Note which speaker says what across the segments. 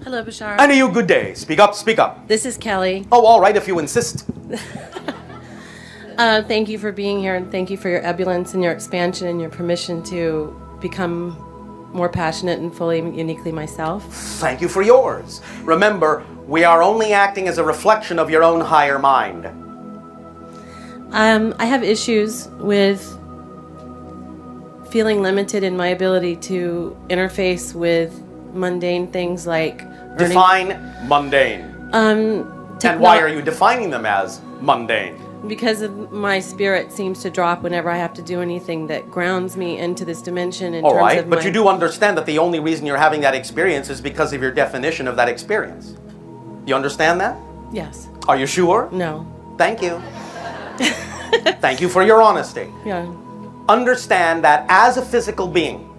Speaker 1: Hello, Bashar.
Speaker 2: And to you, good day. Speak up, speak up.
Speaker 1: This is Kelly.
Speaker 2: Oh, all right, if you insist.
Speaker 1: Thank you for being here, and thank you for your ebullience and your expansion and your permission to become more passionate and fully uniquely myself.
Speaker 2: Thank you for yours. Remember, we are only acting as a reflection of your own higher mind.
Speaker 1: I have issues with feeling limited in my ability to interface with mundane things like
Speaker 2: Define mundane. And why are you defining them as mundane?
Speaker 1: Because of my spirit seems to drop whenever I have to do anything that grounds me into this dimension.
Speaker 2: All right, but you do understand that the only reason you're having that experience is because of your definition of that experience. You understand that?
Speaker 1: Yes.
Speaker 2: Are you sure?
Speaker 1: No.
Speaker 2: Thank you. Thank you for your honesty.
Speaker 1: Yeah.
Speaker 2: Understand that as a physical being,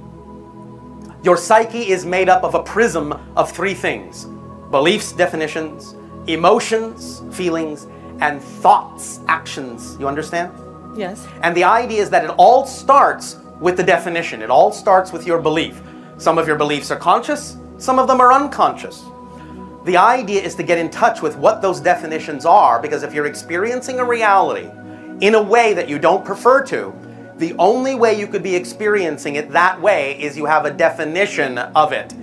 Speaker 2: your psyche is made up of a prism of three things: beliefs, definitions, emotions, feelings, and thoughts, actions. You understand?
Speaker 1: Yes.
Speaker 2: And the idea is that it all starts with the definition. It all starts with your belief. Some of your beliefs are conscious, some of them are unconscious. The idea is to get in touch with what those definitions are, because if you're experiencing a reality in a way that you don't prefer to, the only way you could be experiencing it that way is you have a definition of it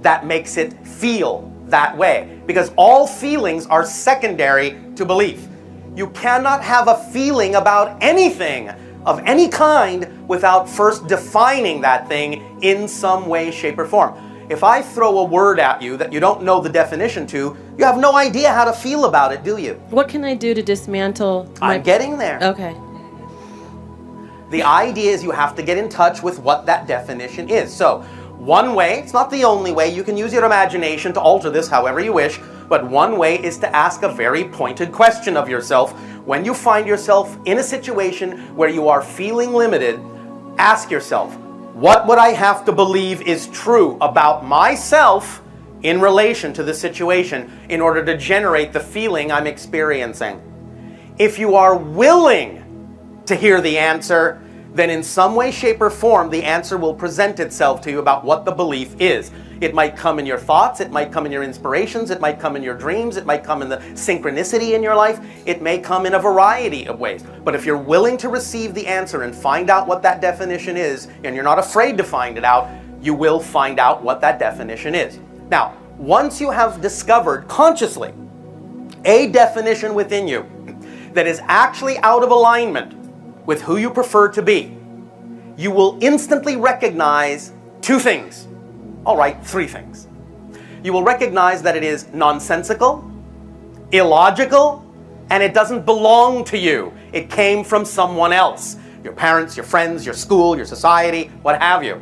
Speaker 2: that makes it feel that way. Because all feelings are secondary to belief. You cannot have a feeling about anything of any kind without first defining that thing in some way, shape, or form. If I throw a word at you that you don't know the definition to, you have no idea how to feel about it, do you?
Speaker 1: What can I do to dismantle my...
Speaker 2: I'm getting there.
Speaker 1: Okay.
Speaker 2: The idea is you have to get in touch with what that definition is. So, one way, it's not the only way, you can use your imagination to alter this however you wish, but one way is to ask a very pointed question of yourself. When you find yourself in a situation where you are feeling limited, ask yourself, what would I have to believe is true about myself in relation to the situation in order to generate the feeling I'm experiencing? If you are willing to hear the answer, then in some way, shape, or form, the answer will present itself to you about what the belief is. It might come in your thoughts, it might come in your inspirations, it might come in your dreams, it might come in the synchronicity in your life, it may come in a variety of ways. But if you're willing to receive the answer and find out what that definition is, and you're not afraid to find it out, you will find out what that definition is. Now, once you have discovered consciously a definition within you that is actually out of alignment with who you prefer to be, you will instantly recognize two things. All right, three things. You will recognize that it is nonsensical, illogical, and it doesn't belong to you. It came from someone else. Your parents, your friends, your school, your society, what have you.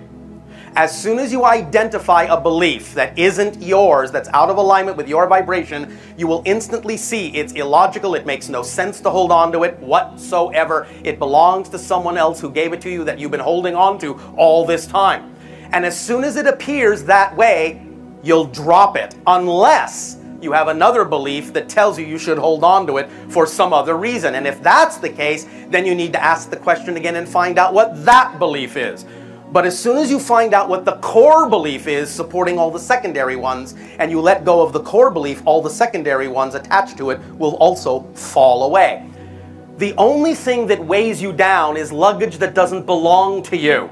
Speaker 2: As soon as you identify a belief that isn't yours, that's out of alignment with your vibration, you will instantly see it's illogical, it makes no sense to hold on to it whatsoever. It belongs to someone else who gave it to you that you've been holding on to all this time. And as soon as it appears that way, you'll drop it, unless you have another belief that tells you you should hold on to it for some other reason. And if that's the case, then you need to ask the question again and find out what that belief is. But as soon as you find out what the core belief is supporting all the secondary ones, and you let go of the core belief, all the secondary ones attached to it will also fall away. The only thing that weighs you down is luggage that doesn't belong to you.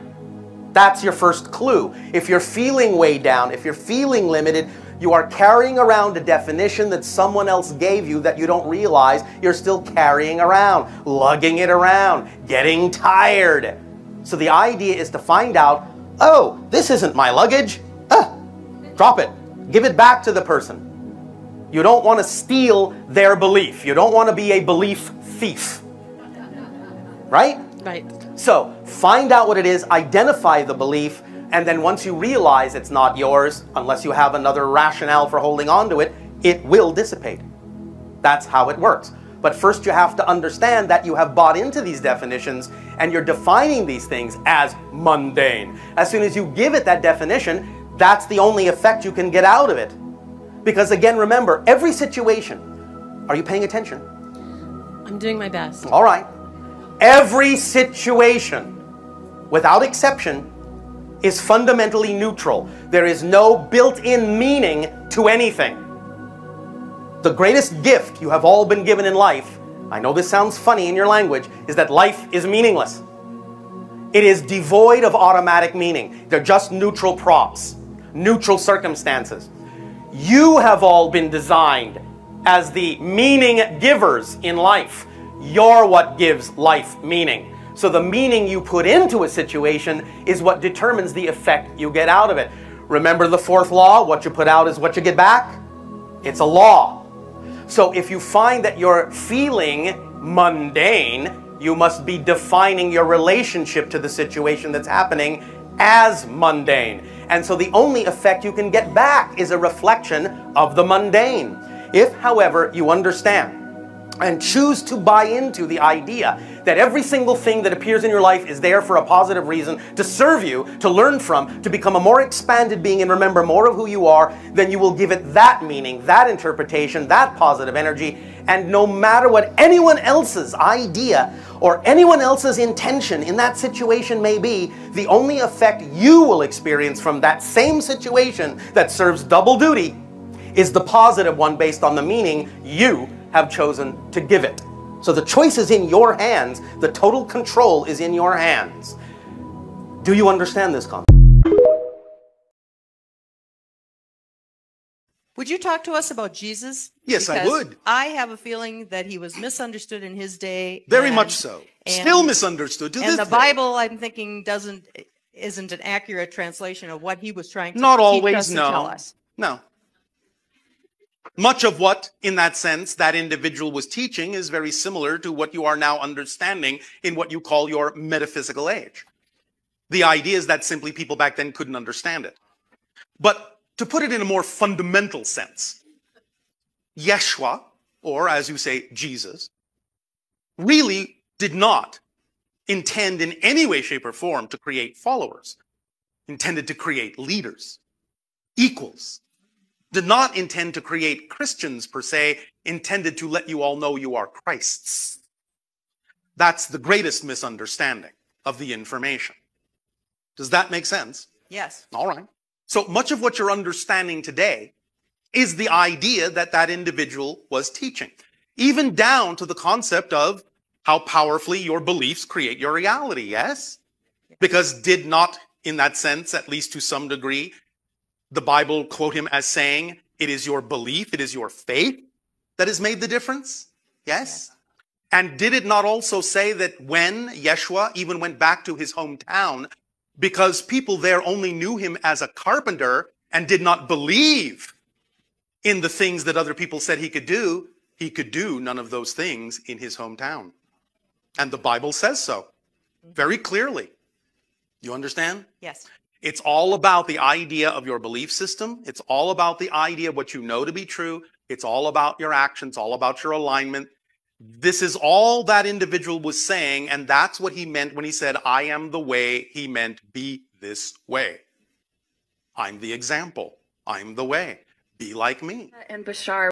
Speaker 2: That's your first clue. If you're feeling weighed down, if you're feeling limited, you are carrying around a definition that someone else gave you that you don't realize you're still carrying around, lugging it around, getting tired. So the idea is to find out, oh, this isn't my luggage. Drop it. Give it back to the person. You don't want to steal their belief. You don't want to be a belief thief. Right?
Speaker 1: Right.
Speaker 2: So find out what it is, identify the belief, and then once you realize it's not yours, unless you have another rationale for holding on to it, it will dissipate. That's how it works. But first you have to understand that you have bought into these definitions and you're defining these things as mundane. As soon as you give it that definition, that's the only effect you can get out of it. Because again, remember, every situation, are you paying attention?
Speaker 1: I'm doing my best.
Speaker 2: All right. Every situation, without exception, is fundamentally neutral. There is no built-in meaning to anything. The greatest gift you have all been given in life, I know this sounds funny in your language, is that life is meaningless. It is devoid of automatic meaning. They're just neutral props, neutral circumstances. You have all been designed as the meaning givers in life. You're what gives life meaning. So the meaning you put into a situation is what determines the effect you get out of it. Remember the fourth law? What you put out is what you get back? It's a law. So if you find that you're feeling mundane, you must be defining your relationship to the situation that's happening as mundane. And so the only effect you can get back is a reflection of the mundane. If, however, you understand and choose to buy into the idea that every single thing that appears in your life is there for a positive reason, to serve you, to learn from, to become a more expanded being and remember more of who you are, then you will give it that meaning, that interpretation, that positive energy. And no matter what anyone else's idea or anyone else's intention in that situation may be, the only effect you will experience from that same situation that serves double duty is the positive one based on the meaning you have chosen to give it. So the choice is in your hands. The total control is in your hands. Do you understand this concept?
Speaker 3: Would you talk to us about Jesus?
Speaker 4: Yes, I would.
Speaker 3: I have a feeling that he was misunderstood in his day.
Speaker 4: Very much so. Still misunderstood to this day.
Speaker 3: And the Bible, I'm thinking, isn't an accurate translation of what he was trying to
Speaker 4: Not
Speaker 3: teach
Speaker 4: always,
Speaker 3: us and tell us.
Speaker 4: No. Much of what, in that sense, that individual was teaching is very similar to what you are now understanding in what you call your metaphysical age. The idea is that simply people back then couldn't understand it. But to put it in a more fundamental sense, Yeshua, or as you say, Jesus, really did not intend in any way, shape, or form to create followers. Intended to create leaders, equals. Did not intend to create Christians per se, intended to let you all know you are Christ's. That's the greatest misunderstanding of the information. Does that make sense?
Speaker 3: Yes.
Speaker 4: All right. So much of what you're understanding today is the idea that that individual was teaching, even down to the concept of how powerfully your beliefs create your reality, yes? Because did not, in that sense, at least to some degree, the Bible quote him as saying, it is your belief, it is your faith that has made the difference? Yes? And did it not also say that when Yeshua even went back to his hometown, because people there only knew him as a carpenter and did not believe in the things that other people said he could do none of those things in his hometown. And the Bible says so very clearly. You understand?
Speaker 3: Yes.
Speaker 4: It's all about the idea of your belief system. It's all about the idea of what you know to be true. It's all about your actions, all about your alignment. This is all that individual was saying, and that's what he meant when he said, I am the way. He meant, be this way. I'm the example. I'm the way. Be like me.
Speaker 5: And Bashar.